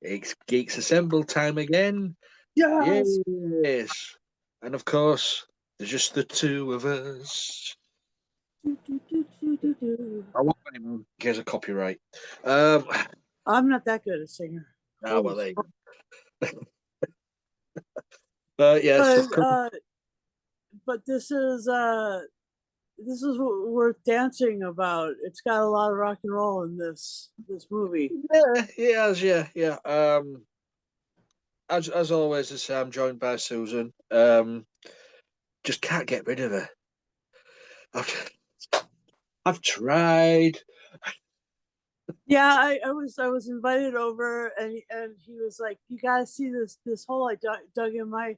It's Geeks Assemble time again. Yes. Yes. And of course, there's just the two of us. I won't anymore in case of copyright. I'm not that good a singer. Well, there you go. Yes, of course. But this is what we're dancing about. It's got a lot of rock and roll in this movie. Yeah, it has, yeah. As always, as I'm joined by Susan. Just can't get rid of her. I've tried. Yeah, I was invited over, and he was like, "You gotta see this hole I dug in my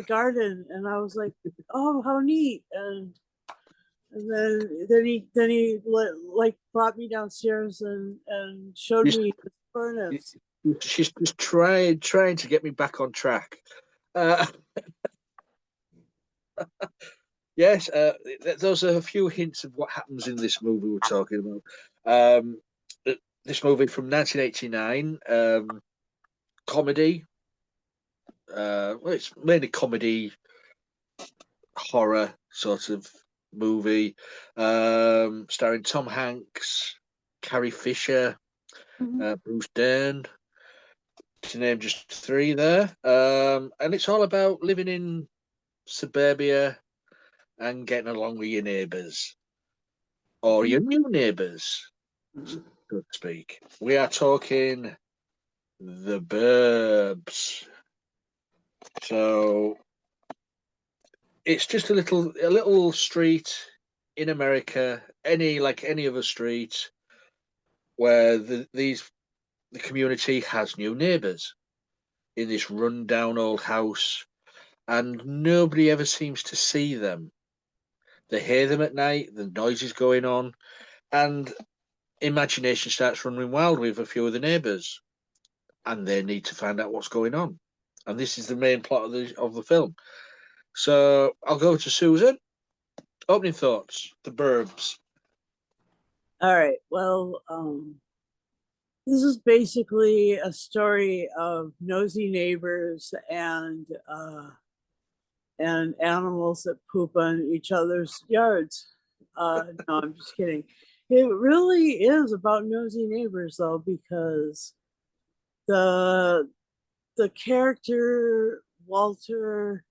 garden," and I was like, "Oh, how neat!" And then he like brought me downstairs and showed me the furnace. She's just trying to get me back on track. Yes, those are a few hints of what happens in this movie we're talking about. This movie from 1989, comedy. Well, it's mainly comedy, horror sort of movie, starring Tom Hanks, Carrie Fisher, Bruce Dern, to name just three there. And it's all about living in suburbia and getting along with your neighbours or your new neighbours, so to speak. We are talking the Burbs. So it's just a little street in America, any other street, where the community has new neighbours in this run-down old house, and nobody ever seems to see them. They hear them at night, the noise is going on, and imagination starts running wild with a few of the neighbours, and they need to find out what's going on. And this is the main plot of the film. So I'll go to Susan. Opening thoughts. The Burbs. All right. Well, this is basically a story of nosy neighbors and animals that poop on each other's yards. No, I'm just kidding. It really is about nosy neighbors, though, because the character Walter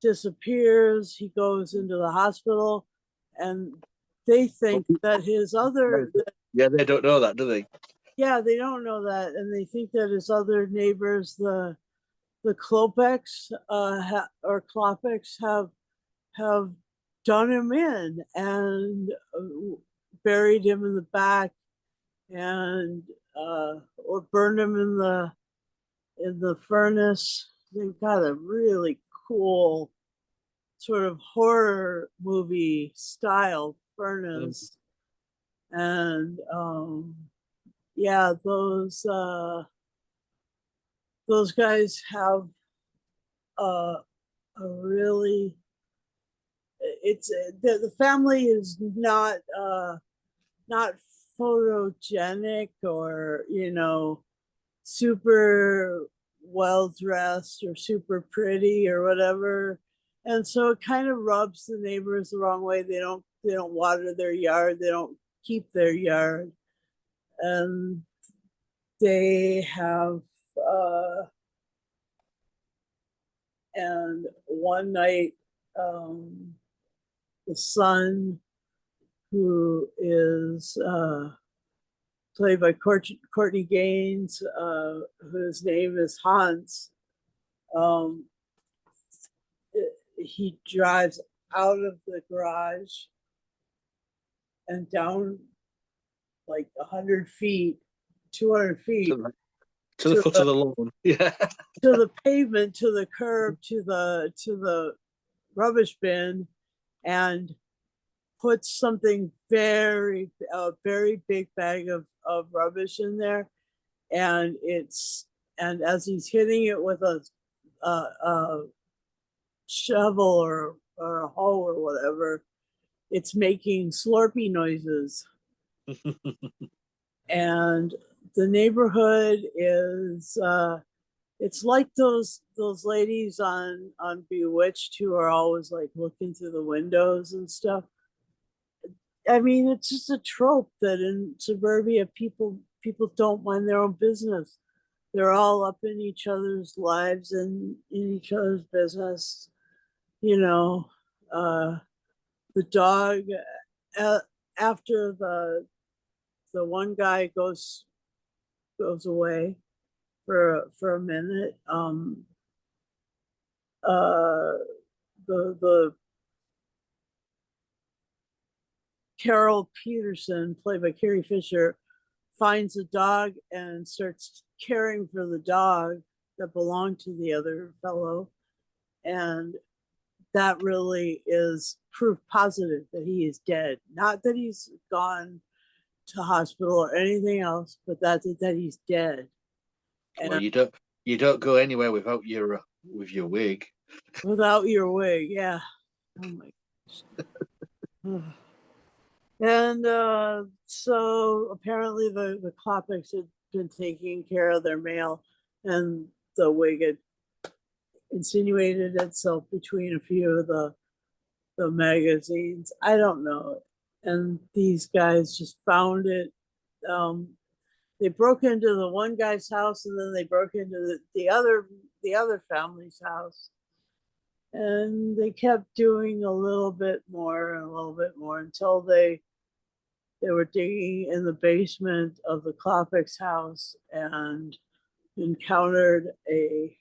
disappears. He goes into the hospital, and they think that his other they don't know that, do they? Yeah, they don't know that, and they think that his other neighbors, the Klopeks or Klopeks, have done him in and buried him in the back, and or burned him in the furnace. They've got a really cool sort of horror movie style furnace, and yeah, those guys have a really, it's the family is not photogenic or super well dressed or super pretty or whatever, and so it kind of rubs the neighbors the wrong way. They don't water their yard, they don't keep their yard, and they have and one night, the son, who is played by Courtney Gaines, whose name is Hans, he drives out of the garage and down like 100 feet, 200 feet to the foot of the lawn, yeah, to the pavement, to the curb, to the rubbish bin, and puts something a very big bag of rubbish in there, and as he's hitting it with a shovel or a hoe or whatever, it's making slurpy noises. And the neighborhood is it's like those ladies on Bewitched who are always like looking through the windows and stuff. I mean, it's just a trope that in suburbia people don't mind their own business. They're all up in each other's lives and in each other's business. You know, the dog uh, after the one guy goes away for a minute. The Carol Peterson, played by Carrie Fisher, finds a dog and starts caring for the dog that belonged to the other fellow, and that really is proof positive that he is dead. Not that he's gone to hospital or anything else, but that he's dead. Well, And you don't go anywhere without your wig. without your wig, yeah. Oh my gosh. And so apparently the Klopeks had been taking care of their mail, and the wig had insinuated itself between a few of the magazines. I don't know. And these guys just found it. They broke into the one guy's house, and then they broke into the other family's house. And they kept doing a little bit more and a little bit more until they were digging in the basement of the Klopeks house and encountered a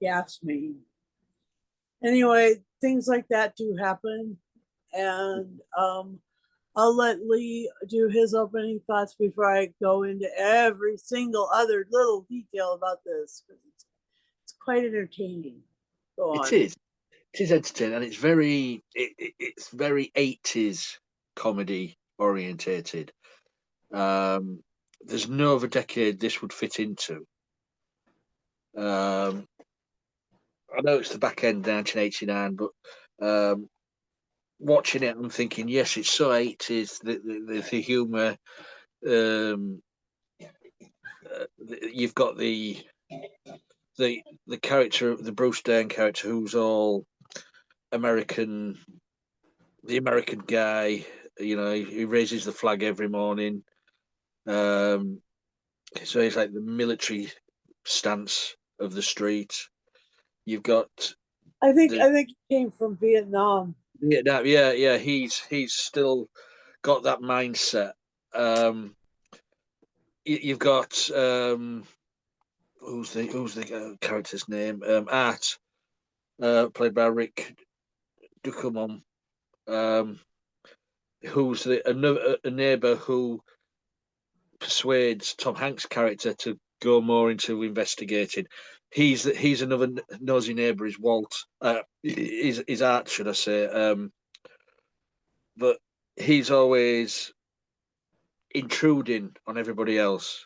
gas main. Anyway, things like that do happen. And I'll let Lee do his opening thoughts before I go into every single other little detail about this, because it's quite entertaining. Go on. It is entertaining, and it's very 80s comedy orientated. There's no other decade this would fit into. I know it's the back end 1989, but watching it, I'm thinking, yes, it's so 80s. The humour. You've got the character, the Bruce Dern character, who's all American, the American guy. You know, he raises the flag every morning. So he's like the military stance of the street. You've got I think he came from Vietnam. Vietnam. Yeah. He's still got that mindset. You've got who's the character's name? Art, played by Rick Ducommun, who's a neighbour who persuades Tom Hanks' character to go more into investigating. He's another nosy neighbour. Is Walt? Is Art, should I say? But he's always intruding on everybody else.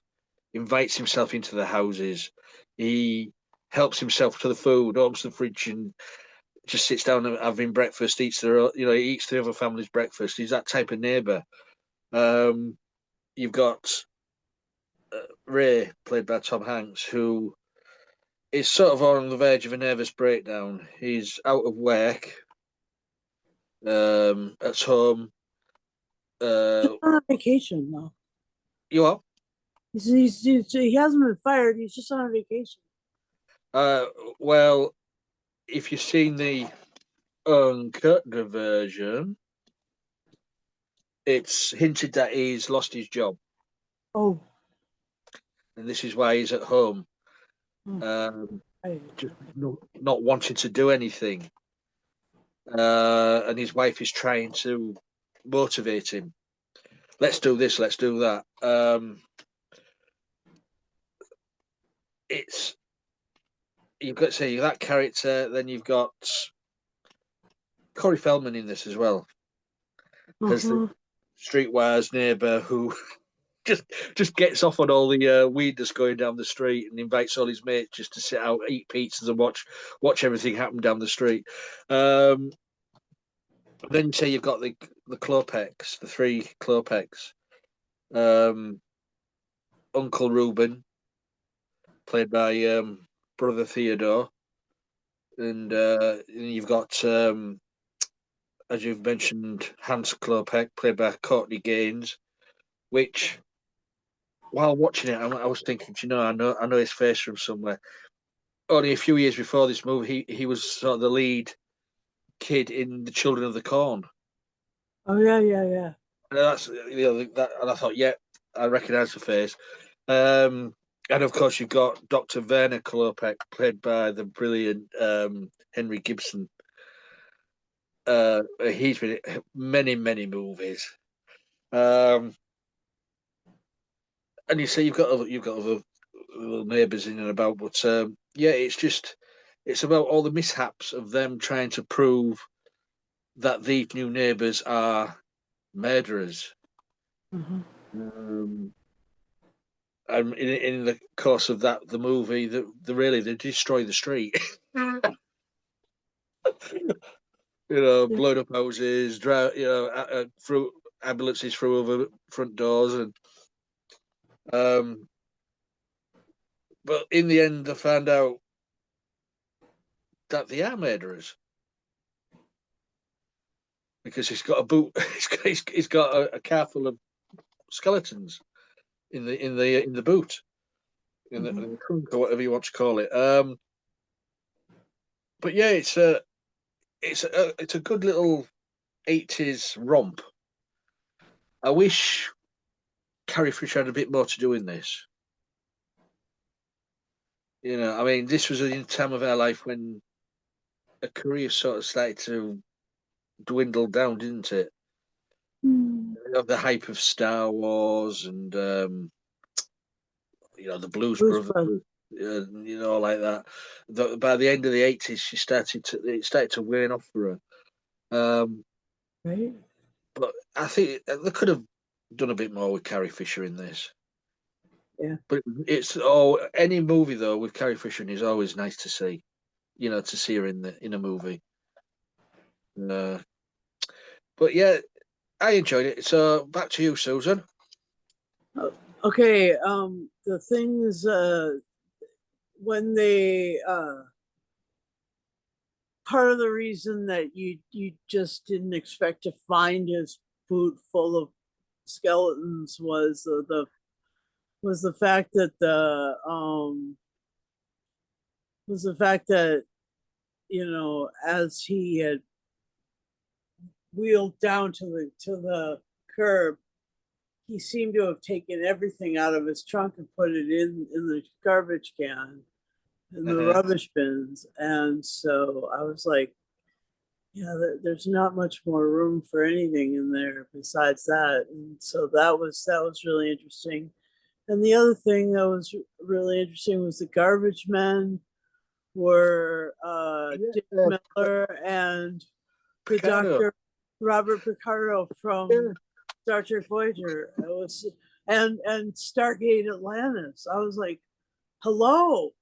Invites himself into the houses. He helps himself to the food, opens the fridge, and just sits down and having breakfast. He eats the other family's breakfast. He's that type of neighbour. You've got Ray, played by Tom Hanks, who is sort of on the verge of a nervous breakdown. He's out of work, at home. On vacation though. You are? He hasn't been fired. He's just on vacation. Well, if you've seen the uncut version, it's hinted that he's lost his job. Oh. And this is why he's at home, just not wanting to do anything. And his wife is trying to motivate him. Let's do this, let's do that. You've got to say that character, then you've got Corey Feldman in this as well. As the streetwise neighbour who just gets off on all the weed that's going down the street and invites all his mates just to sit out, eat pizzas, and watch everything happen down the street. Then say you've got the Klopeks, the three Klopeks. Uncle Reuben, played by Brother Theodore, and you've got, as you've mentioned, Hans Klopek, played by Courtney Gaines, which, while watching it, I was thinking, I know his face from somewhere. Only a few years before this movie, he was sort of the lead kid in The Children of the Corn. Oh yeah. And that's that, and I thought, yeah, I recognise the face. And of course, you've got Dr. Werner Klopek, played by the brilliant Henry Gibson. He's been in many movies. And you say you've got other little neighbours in and about, but yeah, it's about all the mishaps of them trying to prove that these new neighbours are murderers. Mm-hmm. And in the course of that, the movie, they destroy the street. Blown up houses, through ambulances through over front doors, and but in the end, they found out that they are murderers because he's got a boot. He's got a car full of skeletons in the boot, in the trunk, or whatever you want to call it. But yeah, it's a good little 80s romp. I wish Carrie Fisher had a bit more to do in this. I mean, this was a time of our life when a career sort of started to dwindle down, didn't it? The hype of Star Wars and the Blues Brothers, like that. By the end of the 80s, it started to wane off for her. Right. But I think they could have done a bit more with Carrie Fisher in this. Yeah. But any movie though with Carrie Fisher is always nice to see. To see her in a movie. But yeah, I enjoyed it. So back to you, Susan. Okay. The things when they part of the reason that you just didn't expect to find his boot full of skeletons was the fact that as he had wheeled down to the curb, he seemed to have taken everything out of his trunk and put it in the garbage can, in the rubbish bins. And so I was like, yeah, there's not much more room for anything in there besides that. And so that was really interesting. And the other thing that was really interesting was the garbage men were Dick Miller and the Dr. Robert Picardo from Star Trek Voyager. It was and Stargate Atlantis. I was like, hello.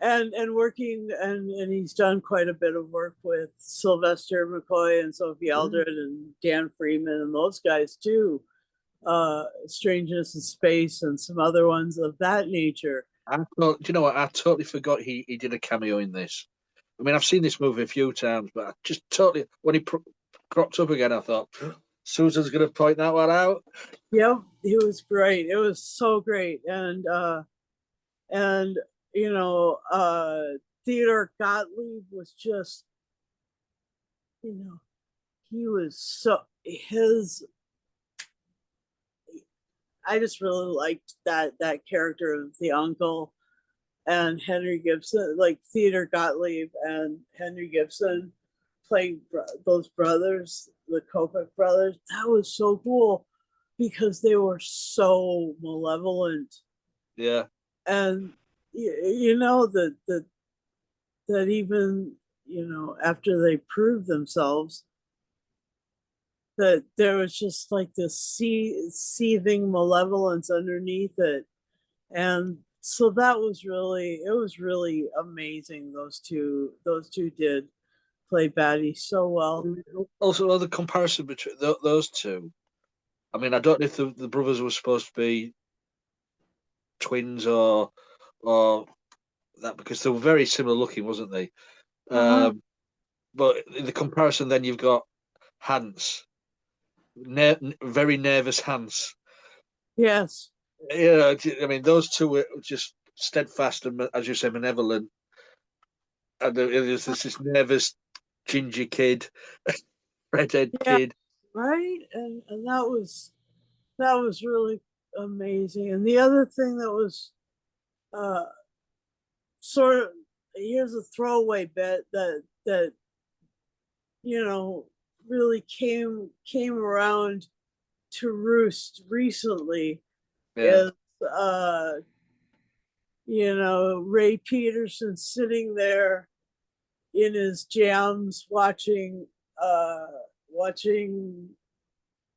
and working and he's done quite a bit of work with Sylvester McCoy and Sophie Aldred and Dan Freeman and those guys too. Strangeness in Space and some other ones of that nature. Do you know what? I totally forgot he did a cameo in this. I mean, I've seen this movie a few times, but I just totally, when he cropped up again, I thought, Susan's going to point that one out. Yeah, he was great. It was so great. And Theodore Gottlieb was just, he was I just really liked that character of the uncle and Henry Gibson, like Theodore Gottlieb and Henry Gibson playing those brothers, the Kopek brothers. That was so cool because they were so malevolent. Yeah. And that even after they proved themselves, that there was just like this seething malevolence underneath it. And so it was really amazing. Those two did play baddies so well. Also, the comparison between those two, I mean, I don't know if the brothers were supposed to be twins or that, because they were very similar looking, wasn't they? Uh-huh. But in the comparison, then you've got Hans, very nervous Hans. Yes. Yeah, I mean, those two were just steadfast and, as you say, benevolent. And there's this nervous ginger kid, redhead Yeah. kid. Right. And that was really amazing. And the other thing that was uh sort of, here's a throwaway bit that you know really came around to roost recently Yeah, is Ray Peterson sitting there in his jams uh watching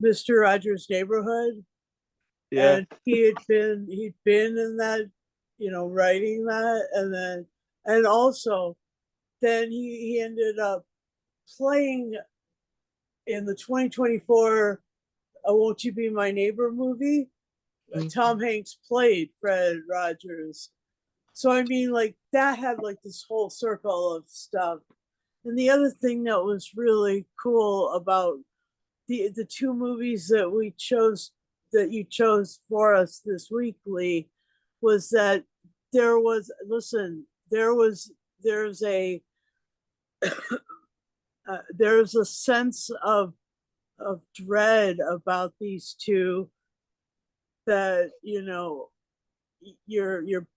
Mr. Rogers' Neighborhood, yeah, and he'd been in that, writing that, and also then he ended up playing in the 2024 Won't You Be My Neighbor movie. Tom Hanks played Fred Rogers. So I mean, like, that had like this whole circle of stuff. And the other thing that was really cool about the two movies that you chose for us this week, Lee, was that there's a sense of dread about these two, that you're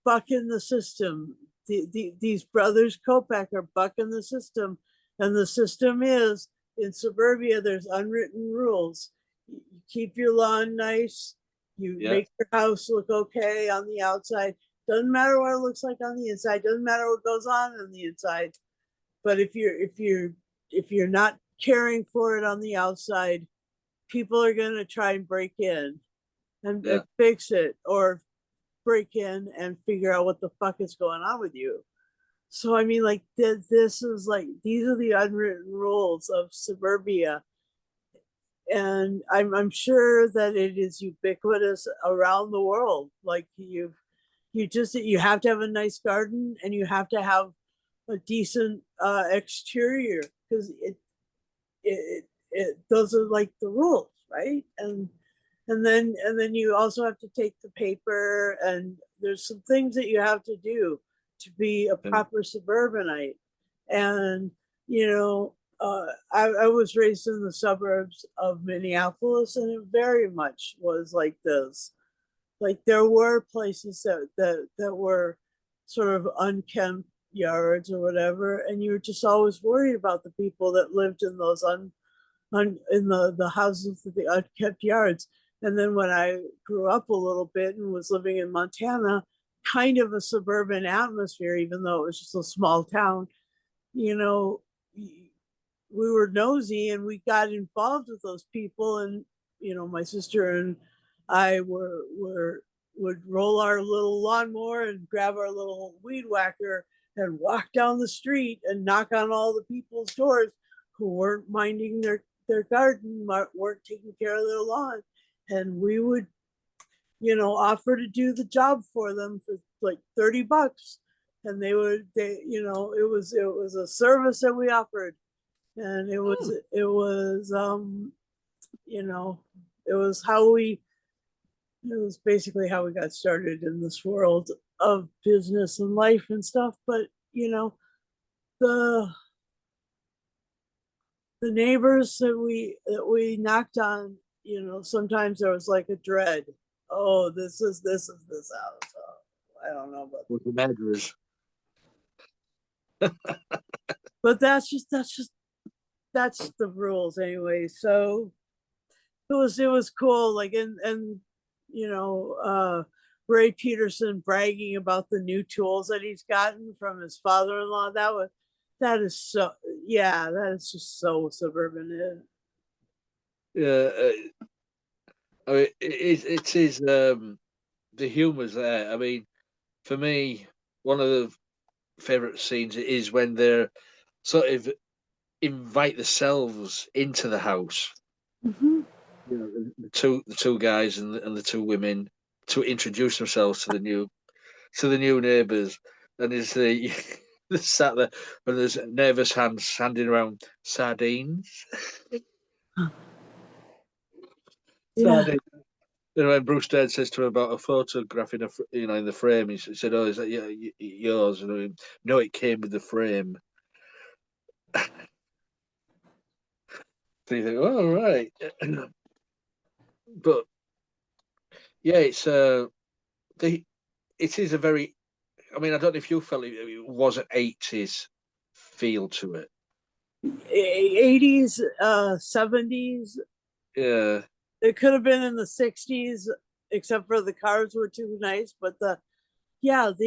bucking the system. These brothers Kopeck are bucking the system, and the system is, in suburbia, there's unwritten rules. You keep your lawn nice. You yeah, make your house look okay on the outside. Doesn't matter what it looks like on the inside. Doesn't matter what goes on the inside. But if you're not caring for it on the outside, people are going to try and break in and yeah. fix it, or break in and figure out what the fuck is going on with you. So I mean, like, this is like, these are the unwritten rules of suburbia, and I'm sure that it is ubiquitous around the world. Like, you have to have a nice garden, and you have to have a decent exterior, because those are like the rules, right? And then you also have to take the paper, and there's some things that you have to do to be a proper suburbanite. And I was raised in the suburbs of Minneapolis, and it very much was like this. Like, there were places that were sort of unkempt yards or whatever, and you were just always worried about the people that lived in those in the houses with the unkept yards. And then when I grew up a little bit and was living in Montana, kind of a suburban atmosphere, even though it was just a small town, you know, we were nosy and we got involved with those people. And, my sister and I would roll our little lawnmower and grab our little weed whacker and walk down the street and knock on all the people's doors who weren't minding their garden, weren't taking care of their lawn. And we would, offer to do the job for them for like $30. And it was a service that we offered. And you know, it was basically how we got started in this world of business and life and stuff. But, the the neighbors that we knocked on, sometimes there was like a dread. Oh, this is this house. Oh, I don't know, With the murderers. but that's the rules anyway. So it was cool. Like, and you know, Ray Peterson bragging about the new tools that he's gotten from his father-in-law. That is so, yeah, that is just so suburban. Yeah, I mean, it is the humour's there. I mean, for me, one of the favourite scenes is when they're sort of invite themselves into the house. Mm-hmm. you know, the two guys and the two women to introduce themselves to the new neighbours, and is the they sat there and there's nervous hands handing around sardines. Yeah, Sardines. You know, when Bruce Dern says to him about a photograph in in the frame, he said, "Oh, is that yours?" And no, it came with the frame. So you think, "Oh, right," but yeah, the it is a very. I mean, I don't know if you felt it was an 80s feel to it. 80s, 70s. Yeah, It could have been in the 60s, except for the cars were too nice. But the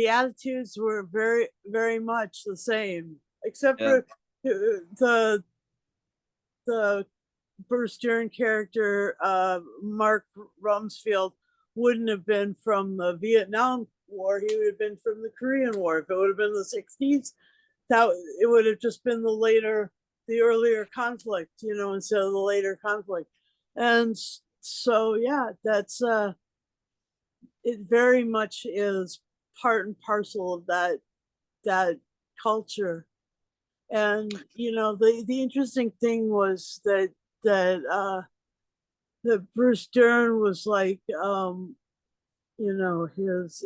attitudes were very, very much the same, except yeah, for the the Bruce Dern character, Mark Rumsfeld, wouldn't have been from the Vietnam War. He would have been from the Korean War. If it would have been the 60s, that it would have just been the earlier conflict, instead of the later conflict. And so, yeah, that's it. Very much is part and parcel of that culture. And the interesting thing was that Bruce Dern was like, his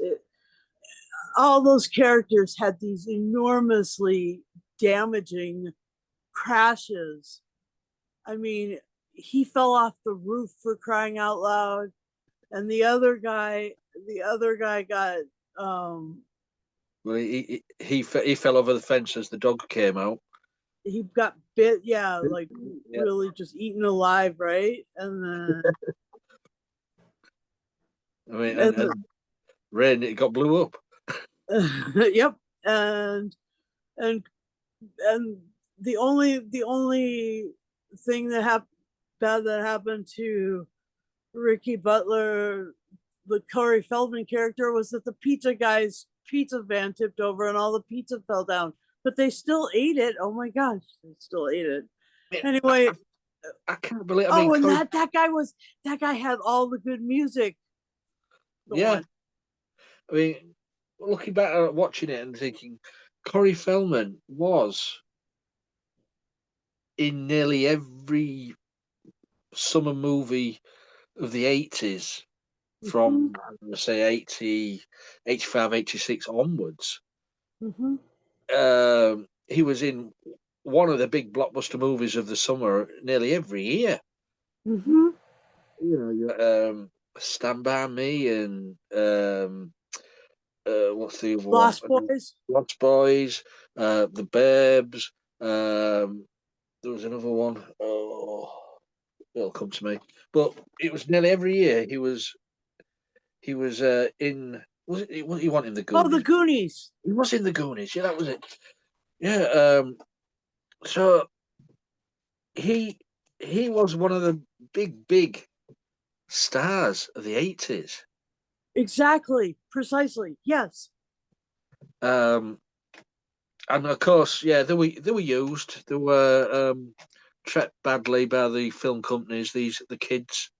all those characters had these enormously damaging crashes. I mean, he fell off the roof, for crying out loud, and the other guy got well, he fell over the fence as the dog came out. he got bit, yeah, like Yeah, really just eaten alive, right? And then I mean, and and rain it got blew up. yep, and and the only thing bad that happened to Ricky Butler, the Corey Feldman character, was that the pizza guy's pizza van tipped over and all the pizza fell down. But they still ate it. Oh my gosh, they still ate it. I, mean, Anyway, I can't believe. I mean, oh, and that guy had all the good music yeah. going. I mean, looking back at watching it and thinking, Corey Feldman was in nearly every summer movie of the 80s Mm-hmm, from, I'm going to say, 80, 85, 86 onwards. mm-hmm, He was in one of the big blockbuster movies of the summer nearly every year. mm-hmm. You know, Stand By Me and what's the other one? Lost Boys. Lost Boys, The Burbs. There was another one. Oh, it'll come to me. But it was nearly every year he was in. Was it? Was he wanting the Oh, the Goonies? Goonies. He was in the Goonies. Yeah, that was it. Yeah. So he he was one of the big stars of the 80s. Exactly. Precisely. Yes. Um, and of course, yeah, they were used. They were treated badly by the film companies. The kids,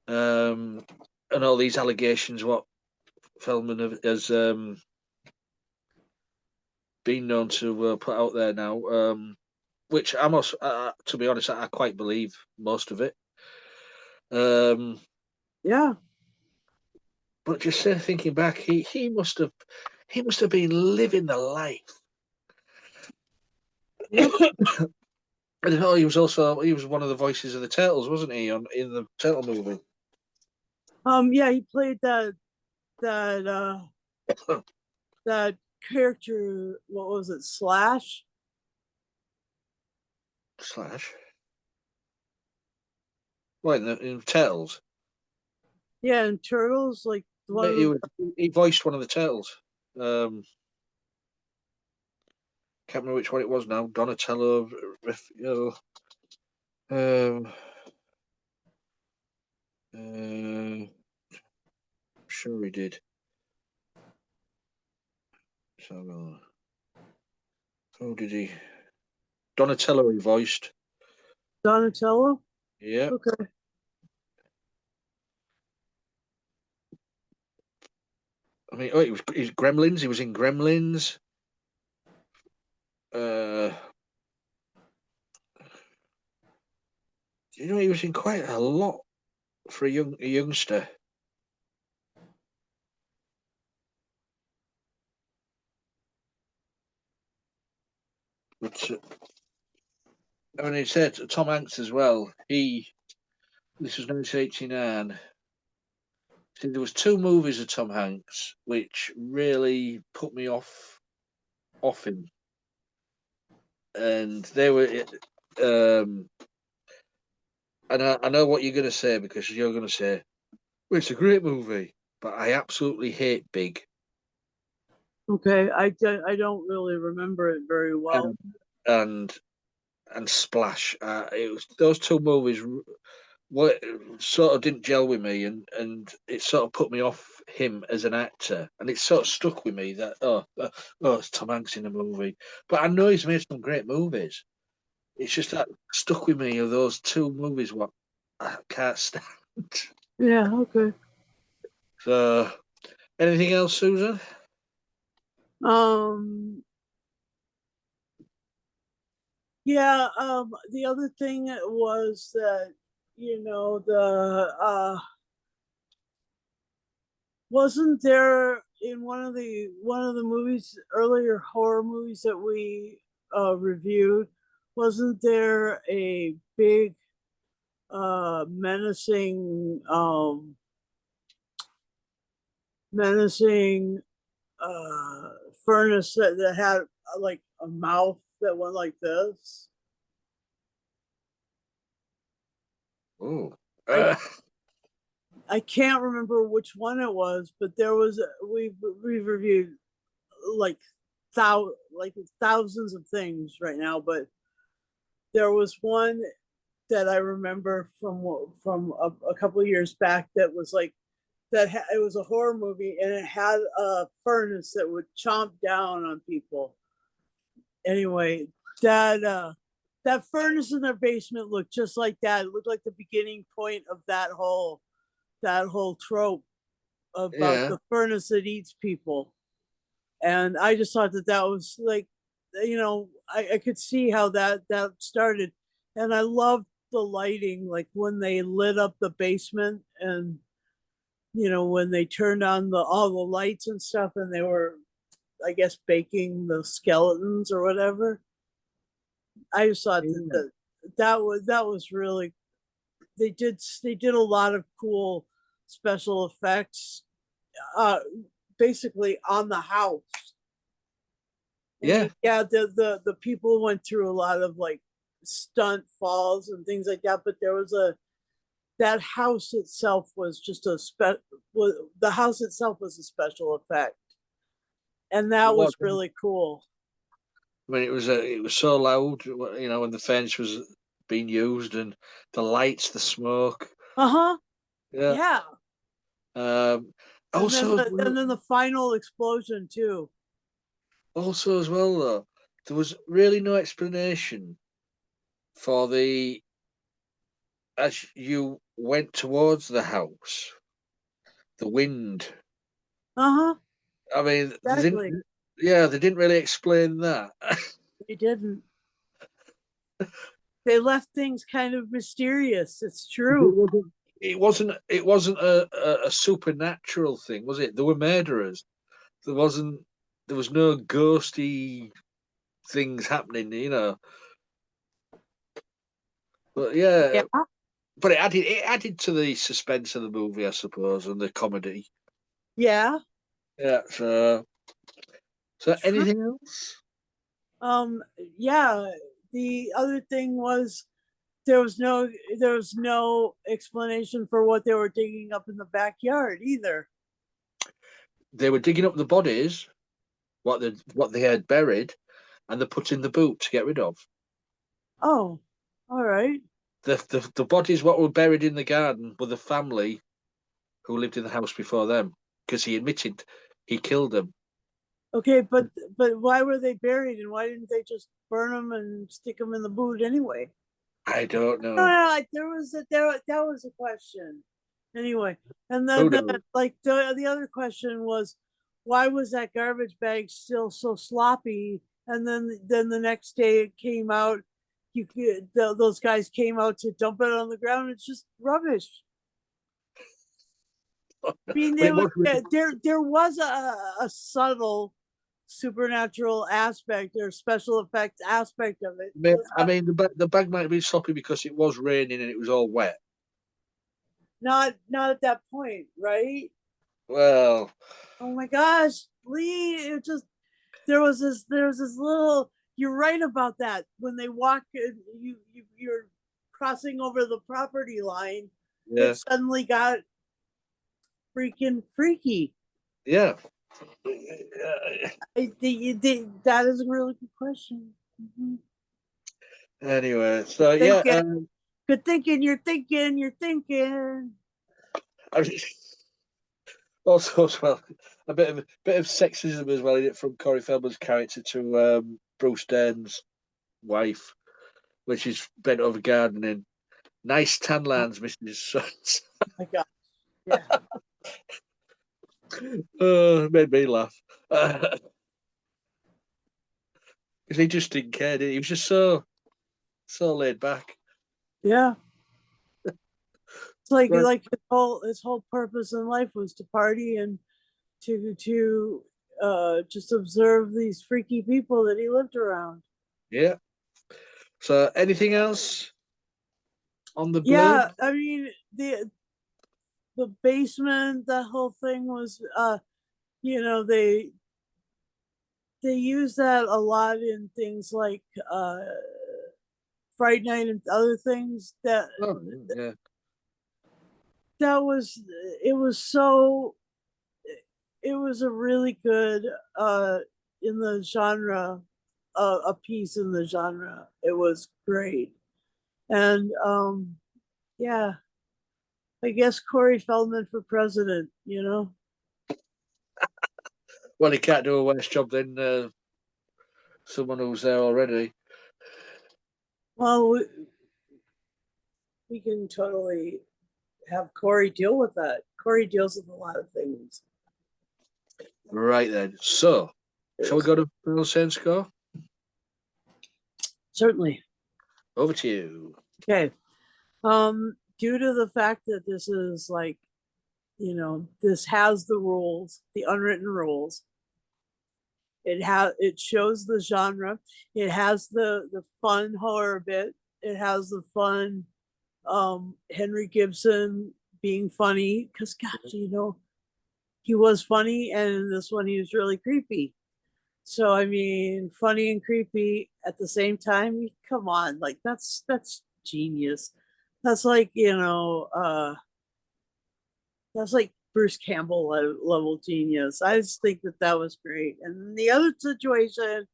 um, and all these allegations. What Feldman has been known to put out there now, which I must, to be honest, I quite believe most of it. Um, Yeah. but just thinking back, he must have been living the life. Yep. And he was one of the voices of the Turtles, wasn't he, in the Turtle movie? Yeah, he played that that character. What was it? Slash. Slash. Well, in Turtles. Yeah, and Turtles, like one Yeah, of the. he voiced one of the Turtles. Can't remember which one it was now. Donatello. Um, sure he did. So, who did he? Donatello he voiced. Donatello. Yeah. Okay. I mean, oh, he was Gremlins. He was in Gremlins. Uh, you know, he was in quite a lot for a youngster. But I mean, it said Tom Hanks as well. This was 1989. See, there was two movies of Tom Hanks which really put me off him, and they were. Um, and I know what you're going to say because you're going to say, well, it's a great movie, but I absolutely hate Big. Okay, I don't really remember it very well. And Splash. It was those two movies. What sort of didn't gel with me, and it sort of put me off him as an actor, and it sort of stuck with me that it's Tom Hanks in the movie, but I know he's made some great movies. It's just that stuck with me of those two movies. What I can't stand. Yeah, okay. So, anything else, Susan? Um, yeah, the other thing was that, wasn't there in one of the movies, earlier horror movies that we reviewed, wasn't there a big menacing furnace that had like a mouth that went like this? Oh, I can't remember which one it was, but there was we've reviewed like thousands of things right now, but there was one that I remember from a couple of years back that was like it was a horror movie and it had a furnace that would chomp down on people. Anyway, that furnace in their basement looked just like that. It looked like the beginning point of that whole trope about yeah. the furnace that eats people. And I just thought that was like, I could see how that started. And I loved the lighting, like when they lit up the basement and, when they turned on all the lights and stuff and they were, I guess, baking the skeletons or whatever. I just thought Yeah. that was really, they did a lot of cool special effects, uh basically on the house. I Yeah. mean, yeah, the people went through a lot of like stunt falls and things like that, but that house itself was just the house itself was a special effect, and It that was. was really cool. I mean, it was so loud, when the fence was being used and the lights, the smoke. Uh-huh. Yeah. Yeah. Um, And then also, the final explosion too. as well, though, there was really no explanation for as you went towards the house, the wind. Uh-huh. I mean, Exactly. they didn't really explain that. They didn't. They left things kind of mysterious. It's true. It wasn't a supernatural thing, was it? There were murderers. There wasn't. There was no ghosty things happening. But yeah, Yeah. but it added to the suspense of the movie, I suppose, and the comedy. Yeah. Yeah. So True. anything else? Um, yeah. The other thing was there was no explanation for what they were digging up in the backyard either. They were digging up the bodies, what they had buried, and they put in the boot to get rid of Oh, all right. the bodies. What were buried in the garden were the family who lived in the house before them, because he admitted he killed them. Okay, but why were they buried and why didn't they just burn them and stick them in the boot anyway? I don't No, know. no, that was a question. Anyway, and Who then knows? the other question was, why was that garbage bag still so sloppy? And then the next day it came out. Those guys came out to dump it on the ground. It's just rubbish. I mean, But it was really, there was a subtle supernatural aspect or special effects aspect of it. I mean, the bag might have been sloppy because it was raining and it was all wet. Not at that point, right? Well, Oh my gosh, Lee! It just there was this little. You're right about that. When they walk, you're crossing over the property line. yeah, It suddenly got freaking freaky. yeah. That is a really good question. Mhm. Anyway, so yeah, Thinking, good thinking. You're thinking. You're thinking. I mean, also as well, a bit of sexism as well in it from Corey Feldman's character to Bruce Dern's wife, when she's bent over gardening. Nice tan lands, Mrs. Sons. Oh my god. Yeah. Made me laugh. Because he just didn't care, did he? He was just so laid back. Yeah. It's Right. like his whole purpose in life was to party and to just observe these freaky people that he lived around. Yeah. So anything else on the blurb? Yeah, I mean the basement, that whole thing was you know, they use that a lot in things like Fright Night and other things Oh, yeah. that was it was so it was a really good in the genre a piece in the genre. It was great. And yeah, I guess Corey Feldman for president, you know. Well, he can't do a worse job than someone who's there already. Well, we can totally have Corey deal with that. Corey deals with a lot of things. Right then. So, shall we go to final saying score? Certainly. Over to you. Okay. Due to the fact that this is like, you know, this has the rules, the unwritten rules. It shows the genre. It has the fun horror bit. It has the fun Henry Gibson being funny because gosh, you know, he was funny, and in this one he was really creepy. So I mean, funny and creepy at the same time. Come on, like that's genius. That's like, you know, that's like Bruce Campbell level genius. I just think that that was great. And the other situation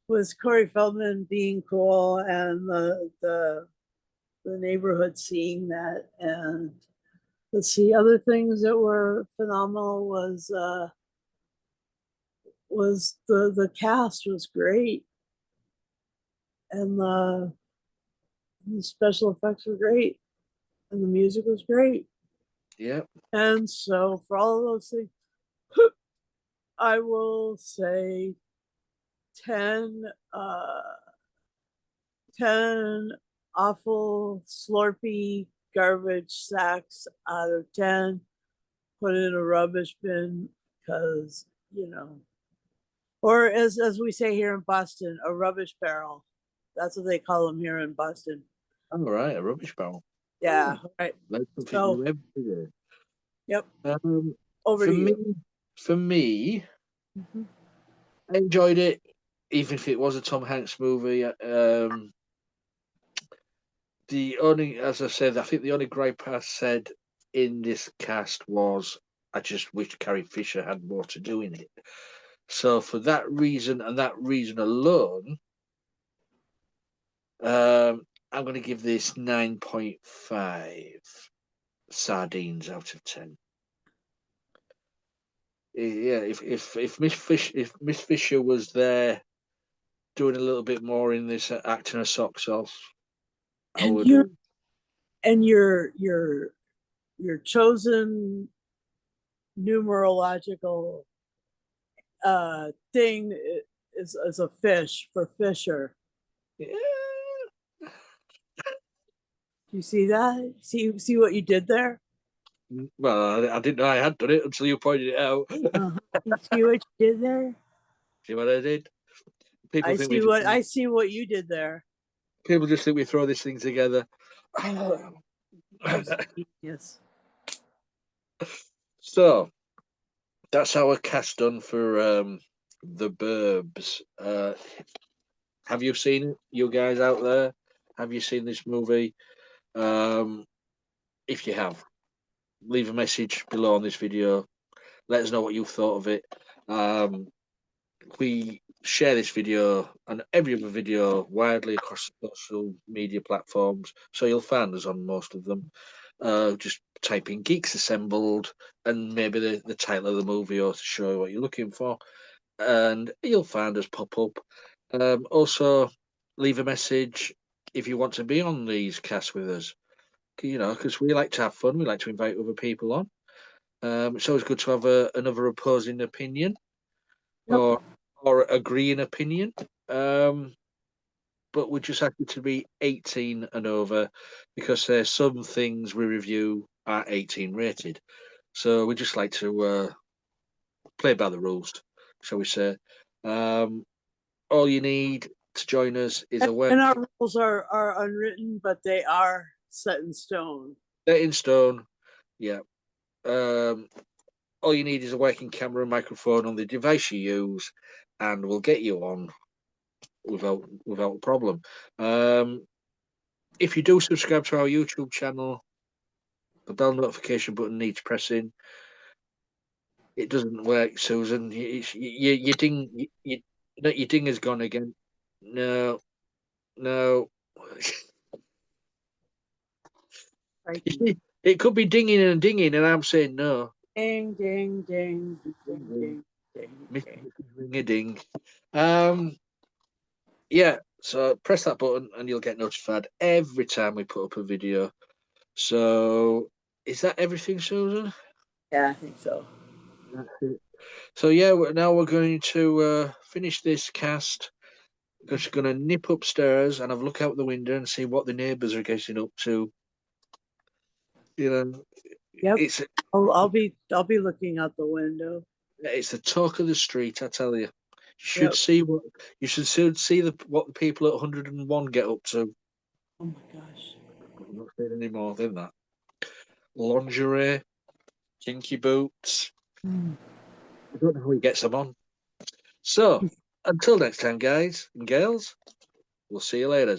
was Corey Feldman being cool and the neighborhood seeing that. And let's see, other things that were phenomenal was the cast was great, and the special effects were great, and the music was great. Yeah. And so for all of those things, I will say 10 10 awful slurpy garbage sacks out of 10. Put it in a rubbish bin because, you know, or as we say here in Boston, a rubbish barrel. That's what they call them here in Boston. All right, a rubbish barrel. Yeah, right. That's something So, new every day. yep, For over to me, you. Mhm. I enjoyed it, even if it was a Tom Hanks movie. The only, as I said, I think the only gripe I said in this cast was I just wish Carrie Fisher had more to do in it. So for that reason and that reason alone, I'm going to give this 9.5 sardines out of 10. Yeah, if Miss Fisher was there doing a little bit more in this, acting her socks off, I And would. your chosen numerological thing is a fish for Fisher. Yeah. You see that? See what you did there? Well, I didn't know I had done it until you pointed it out. You see what you did there? See what I did? People I think see what you did there. people just think we throw this thing together. Yes. So that's our cast done for the Burbs. Have you seen it, you guys out there? Have you seen this movie? If you have, leave a message below on this video. Let us know what you thought of it. We share this video and every other video widely across social media platforms, so you'll find us on most of them. Just type in Geeks Assembled and maybe the title of the movie or to show you what you're looking for, and you'll find us pop up. Also, leave a message if you want to be on these casts with us. You know, because we like to have fun. We like to invite other people on. It's always good to have another opposing opinion Yep. or agreeing opinion. But we just have to be 18 and over because there's some things we review are 18 rated. So we just like to play by the rules, shall we say. All you need to join us is a web. And our rules are unwritten, but they are set in stone. Set in stone. Yeah. All you need is a working camera and microphone on the device you use, and we'll get you on without a problem. If you do subscribe to our YouTube channel, the bell notification button needs pressing. It doesn't work, Susan. Your ding, your ding has gone again. No. Right. It could be dinging and dinging, and I'm saying no. Ding, ding, ding, ding, ding, ding. Ring a ding. Yeah, so press that button and you'll get notified every time we put up a video. So is that everything, Susan? Yeah, I think so. That's it. So yeah, now we're going to finish this cast. We're just going to nip upstairs and have a look out the window and see what the neighbours are getting up to. You know, Yep. it's I'll be looking out the window. it's the talk of the street, I tell you. You should Yep. see what you should see what the people at 101 get up to. Oh my gosh. I'm not saying any more than that. Lingerie, kinky boots. I don't know who he gets them on. So until next time, guys and girls, we'll see you later.